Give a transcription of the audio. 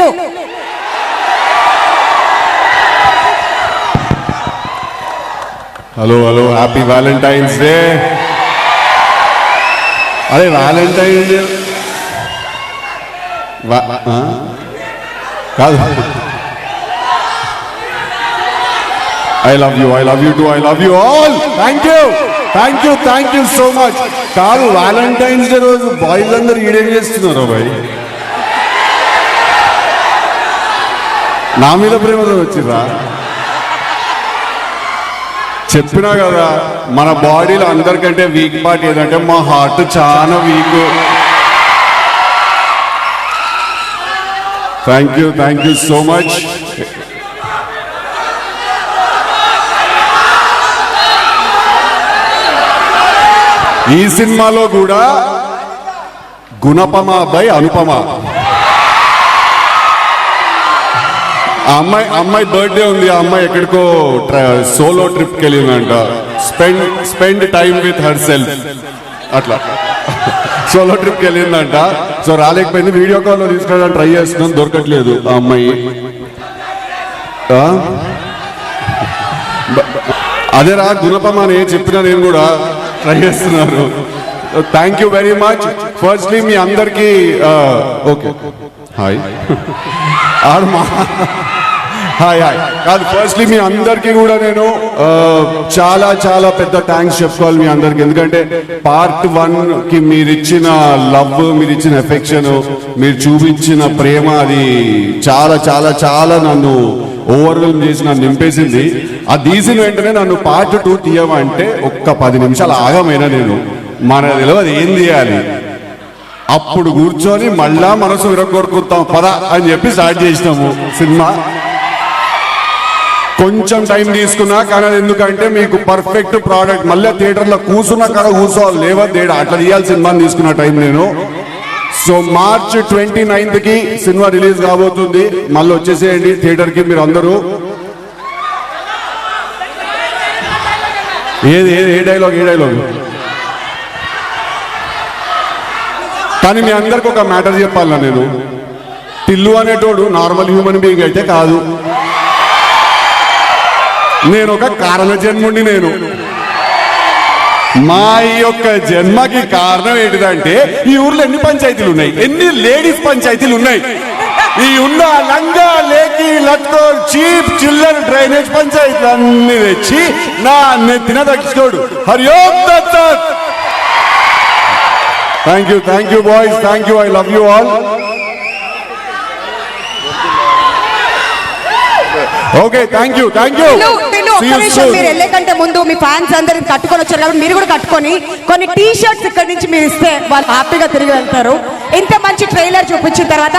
Tillu. Hello hello, happy Valentine's day. అరే Valentine's day కాదు, I love you two, I love you all. Thank you so much. కాదు, Valentine's day రోజు boys అందరు ఈడేం చేస్తున్నారు bye? నా మీద ప్రేమతో వచ్చిర్రా? చెప్పినా కదా, మన బాడీలో అందరికంటే వీక్ పార్ట్ ఏదంటే మా హార్ట్ చాలా week. Thank you so much. ఈ సినిమాలో కూడా గుణపమ బై అనుపమ. అమ్మాయి బర్త్డే ఉంది. ఆ అమ్మాయి ఎక్కడికో సోలో ట్రిప్కి వెళ్ళిందంట. Spend time with herself, అట్లా సోలో ట్రిప్కి వెళ్ళిందంట. సో రాలేకపోయింది. వీడియో కాల్లో తీసుకెళ్ళడానికి ట్రై చేస్తున్నాం, దొరకట్లేదు ఆ అమ్మాయి. అదేరా గుణపమ అని చెప్పినా, నేను కూడా ట్రై చేస్తున్నారు. Thank you very much. Firstly మీ అందరికీ ఓకే హాయ్ హాయ్ కాదు, ఫస్ట్లీ మీ అందరికీ కూడా నేను చాలా చాలా పెద్ద థ్యాంక్స్ చెప్పుకోవాలి మీ అందరికి. ఎందుకంటే పార్ట్ 1 కి మీరు ఇచ్చిన లవ్, మీరు ఇచ్చిన ఎఫెక్షన్, మీరు చూపించిన ప్రేమ, అది చాలా చాలా చాలా నన్ను ఓవర్వెల్మ్ చేసి నన్ను నింపేసింది. ఆ తీసిన వెంటనే నన్ను పార్ట్ 2 తీయమంటే ఒక్క 10 నిమిషాలు ఆగమైనా నేను మన తెలియదు ఏం తీయాలి. అప్పుడు కూర్చొని మళ్ళా మనసు విరగొరుకుతాం పద అని చెప్పి స్టార్ట్ చేసినాము సినిమా. కొంచెం టైం తీసుకున్నా కానీ అది ఎందుకంటే మీకు పర్ఫెక్ట్ ప్రోడక్ట్. మళ్ళీ థియేటర్లో కూర్చున్నా కదా కూర్చోవాలి, లేవద్దేడా అట్లా తీయాలి సినిమాని తీసుకున్న టైం నేను. సో మార్చ్ 29th కి సినిమా రిలీజ్ కాబోతుంది. మళ్ళీ వచ్చేసేయండి థియేటర్ కి మీరు అందరూ. ఏ డైలాగ్ కానీ మీ అందరికి ఒక మ్యాటర్ చెప్పాలన్నా, నేను టిల్లు అనేటోడు నార్మల్ హ్యూమన్ బీయింగ్ అయితే కాదు. నేను ఒక కారణ జన్ముండి. నేను మా యొక్క జన్మకి కారణం ఏంటిదంటే, ఈ ఊర్లో ఎన్ని పంచాయతీలు ఉన్నాయి, ఎన్ని లేడీస్ పంచాయతీలు ఉన్నాయి. ఈ ఉన్న లంగా లేకి లట్కో చీప్ చిల్లర్ డ్రైనేజ్ పంచాయతీలు అన్ని తెచ్చి నా నెత్తిన దక్కించోడు. Hari Om Dutt. Thank you boys, thank you, I love you all. Okay, thank you. మీరు వెళ్ళే కంటే ముందు మీ ఫ్యాన్స్ అందరికి కట్టుకొని వచ్చారు కాబట్టి మీరు కూడా కట్టుకొని కొన్ని టీ షర్ట్స్ ఇక్కడ నుంచి మీరు ఇస్తే వాళ్ళు హ్యాపీగా తిరిగి వెళ్తారు. ఇంత మంచి ట్రైలర్ చూపించిన తర్వాత